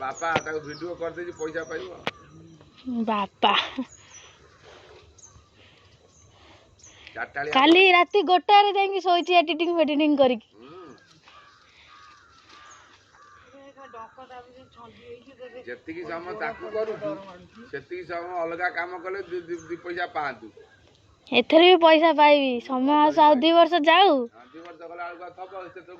बापा वीडियो कर दे पैसा पाइबो बापा चारटालिया काली राति 1टारे जाई सोईची एडिटिंग फेडिटिंग करिक जेतिकी समय ताकू करू सेतिकी समय अलगा काम कले दी पैसा पातु एथरे भी पैसा पाइबी समय आ 2 वर्ष जाऊ 2 वर्ष गला अलगा थब से तो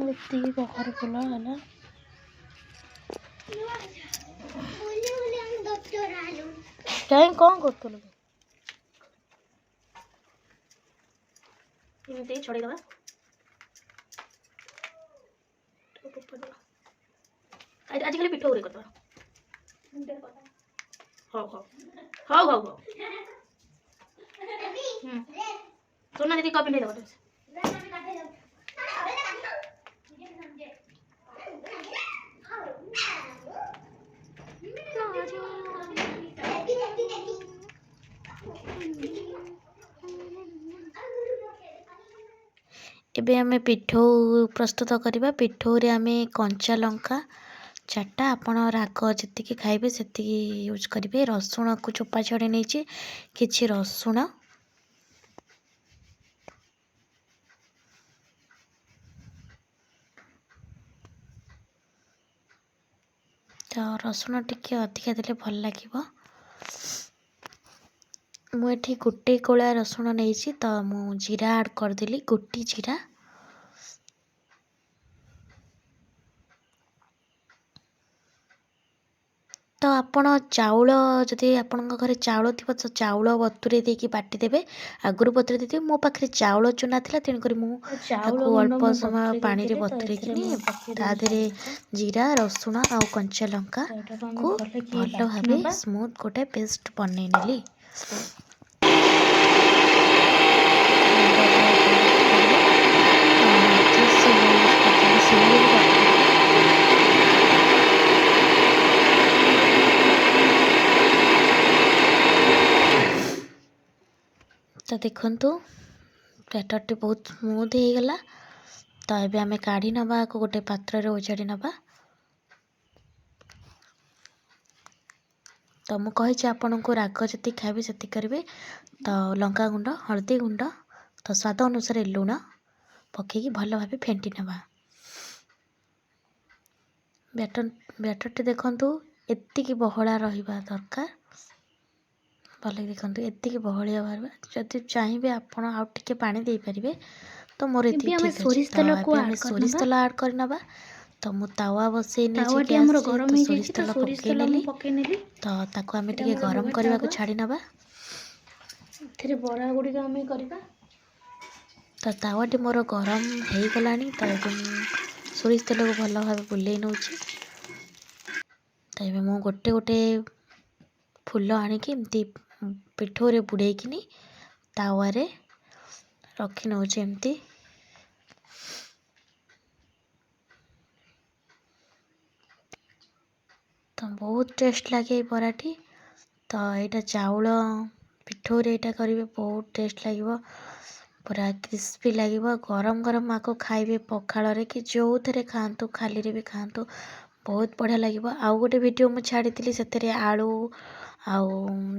एतिकी कखर फुल हला कहीं कौन करतलु इनते छोड़ी दबा आज खाली पिठो उरे करदबा हो हो हो हो हो सोना दीदी कॉपी ले दबा एबे आमे पिठो प्रस्तुत करबा पिठो रे आमे कंचा लंका 4टा आपण राग जतिकी खाइबे सेतिकी यूज करिवे रसुण को चोपा छड़े नहीं किछि रसुण तो रसुण टिके अधिका देले भल लागिबो मु एठी गुटे कोला रसुण नहीं तो मु जीरा ऐड कर देली गुटी जीरा तो आपण चाउल जदि आपण घरे चाउल थी तो चाउल बतुरे देकी बाटी देबे आगुरु बतुरे देते मो पाखरे चाउल चुना थिला तेन करी मु ताको अल्प समय पानी रे बतुरे किनी ता देरे जीरा रसुण आ कंचा लंका को भलो भाबे स्मूथ गोटे पेस्ट बनै नेली तो देखंतु बैटर टी बहुत स्मूथ हो गला तो ये आम काढ़ी नवा को गोटे पात्र रे उजाड़ी नवा तो मु कही आपन को राग जति खाइबे सेति करेंगे तो लंका गुंड हल्दी गुंड तो स्वाद अनुसार लुण पकईकि भल भाव फेंटी नवा बैटर टी देखंतु एतिकी बहला रहिबा दरकार भल देखो एतिकी बहलिया बाहर जदि चाहिए आप टे पानी दे पारे तो मोर सोरिष तेल ऐड करनबा तो मु तावा बसई सोरिष तेल पकईनेली तो ताको आमे टिके गरम करबा को छाड़ी नबा एथिरे बड़ा गुडी का आमे करबा तो तावाटी मोर गरम हो गलानी तो सोरिष तेल को भल भाव बुले नउची तो ये मु गोटे गोटे फूल आनिकी एमती पिठो रे बुड़ेकिनी तावारे रखी नउची एमती तो बहुत टेस्ट लगे बराटी तो यहाँ चाउल पिठो रे यहाँ करेंगे बहुत टेस्ट लगे पूरा क्रिस्पी लगे गरम गरम आको खाइबे पखाल रे कि जो थे खातु खाली रे भी खातु बहुत बढ़िया लगे आउ गोटे वीडियो मुझे छाड़ी से आलू आउ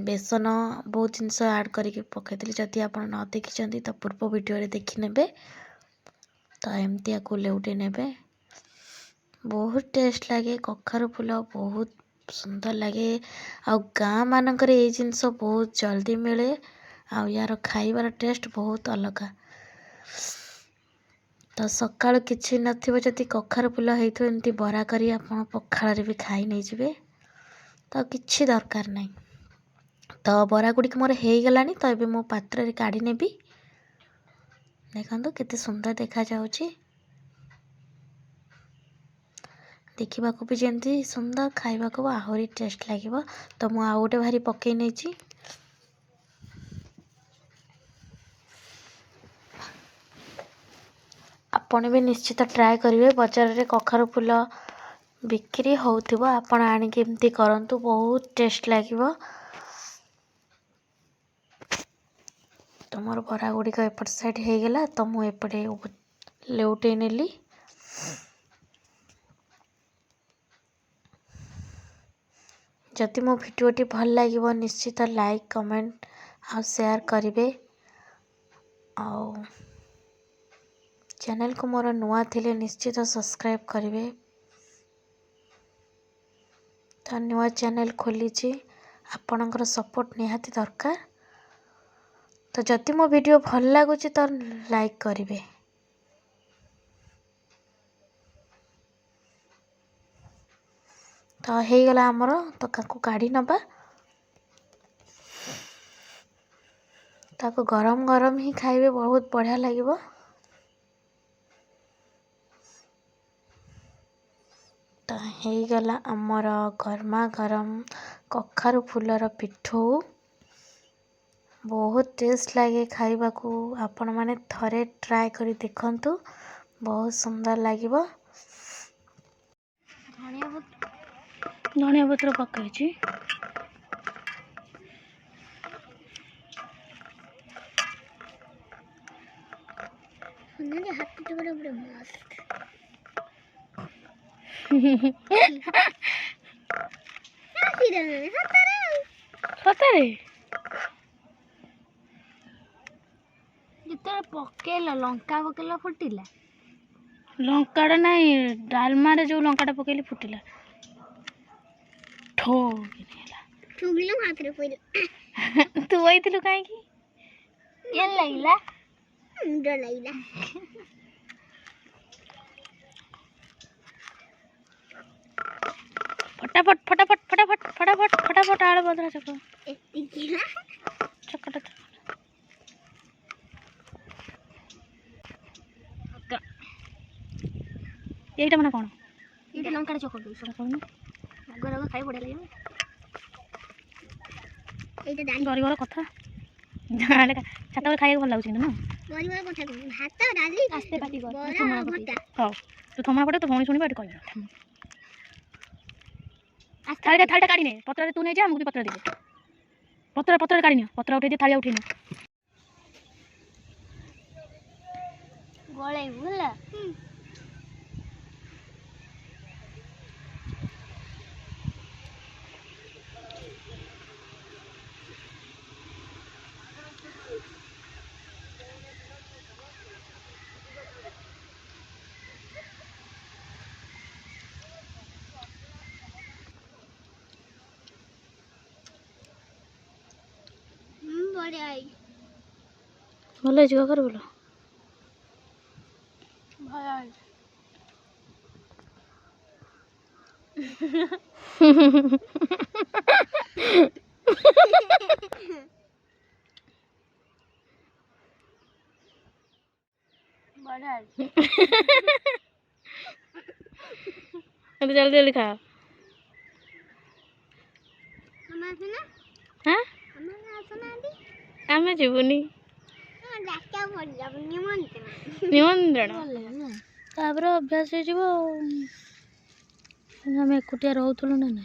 बेसन बहुत जिनस ऐड करके पकई जदि आप न देखी तो पूर्व वीडियो रे देखी नेबे तो एमती आपको लेउटे नेबे बहुत टेस्ट लगे कखारू फूल बहुत सुंदर लगे आ गाँ मानकर ये जिनस बहुत जल्दी मिले आ यार खाइबार टेस्ट बहुत अलग तो सकाळ किछि नथिबो जदि कखारू फूल हेइथो एमती बरा करी आपण पखाळ रे भी खाई नै जिवे तो किछि दरकार नहीं तो बरा गुडी मोर हे गलानी तो एबे मो पात्र रे काढी नेबी देखंतु केते सुंदर देखा जाउची देखा भी जमी सुंदर खाइबा को आहरी टेस्ट लगे तो मु आउ गोटे भारी पकई नहीं आपण भी निश्चित ट्राए करेंगे बजार रे कखारू फूल बिक्री होउथिबो आपण आनिक एमती करंतु बहुत टेस्ट लगे तो मोर बरा गुड़िक एपट साइड हो गला तो मुझे एपटे लेउटे नेली जदि मो भिडियोटी भल लगे निश्चित लाइक कमेंट और शेयर करेंगे। आउ चैनल को मोर नुआ थिले निश्चित सब्सक्राइब करेंगे। तो नुआ चैनल खोली आपणकर सपोर्ट निहाती दरकार। तो जदि मो वीडियो भल लगुच तो लाइक करेंगे। तो हो गला आमर तो काकू काढ़ी नबा। ताको गरम गरम ही खाइबे बहुत बढ़िया लगिबो। तो हो गला आमर गरमा गरम कखारु फूलर पिठौ। बहुत टेस्ट लगे खाइबा को। आपण माने थरे ट्राई करी देखंतु बहुत सुंदर लागिबो। धनिया पत्र पकाइछि। हाथ तो बड़ा बड़ा मस्त सतरे जिते पकेला लंका पकेला फुटिला। लंकाटा नहीं डालमा रे जो लंकाटा पकेली फुटिला ठो चुगलो हाथ रे पइला। तू आइथिलु काहे की केन लागिला डर लागिला। फटाफट फटाफट फटाफट फटाफट फटाफट आड़ बदरा चको एतिकिला चकटा এইটা মানে কোন এটা লঙ্কাটা চকট দিছ কোন গরগ খাই বড় লাগে এইটা ডালি গরি গর কথা ডালে ছাতা খাইବାକୁ ଭଲ ଲାଗୁଛି ନା ଗରି ଗର କଥା ଭାତ ଡାଲି ଆସ୍ତେ ପାଟି କର ବରା ଭର୍ତ୍ତା ହଉ ତୁ ଥମା ପଟେ ତୁ ଭଉଣୀ ଶୁଣିବା ଏଠି କହିବା थाली थाली काढ़ी ने पत्र तू नहीं जा मुझे पत्र दे पत्र पत्र काढ़ी ने पत्र उठे दे थाली उठे ने गोळे बोला ଭଲ ହେଇଛି କଖାରୁ ଭଲ जल्दी जल्दी खा आम जीवनी निमंत्रण तापर अभ्यास हो आम एकुटिया रोलु ना ना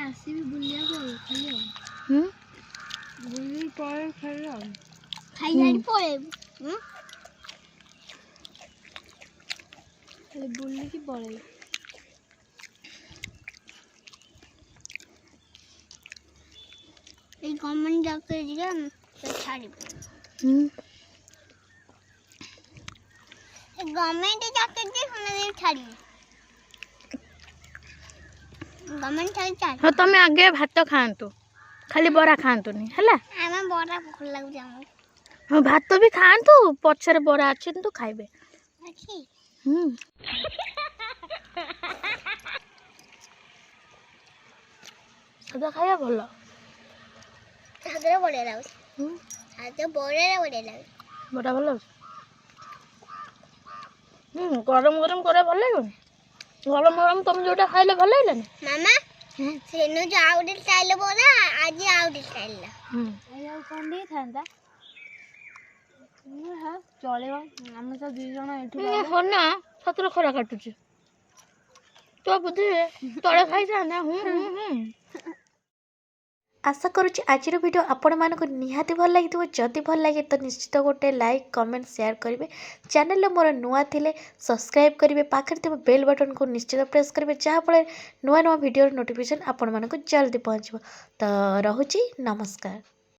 आसबि बुलिया बुली पर खाई पड़े बुली की पड़े गवर्नमेंट जॉब तो छाड़ी गवर्नमेंट जॉब छाड़ी गवर्नमेंट छाड़ी हाँ तुम आगे भात खातु खाली बरा खातुनी है बरा भूख लगे हाँ भात भी खातु पछरे बरा अच्छे तो खाइबे सदा खाया भल बढ़िया लगे बड़ा भल गरम गरम करे भल लगे गरम गरम तुम जोटा खाइले भल लगे मामा सेनु जो आउट स्टाइल बोला आज आउट स्टाइल ला कौन दे थांदा हां चलेबा हम सब दुई जण एठी हो ना सतर खरा काटुची तो बुद्धि तळे खाई जाना आशा करुच्ची आज वीडियो आपण मानक निहाती भल लगी जदि भल लगे तो निश्चित गोटे लाइक कमेंट शेयर करेंगे चैनल मोर नुआ थिले सब्सक्राइब करेंगे पाखे थे बेल बटन को निश्चित प्रेस करेंगे जहाँफल नुआ नुआ वीडियो नोटिफिकेशन आपण मानक जल्दी पहुँचो तो रहुची नमस्कार।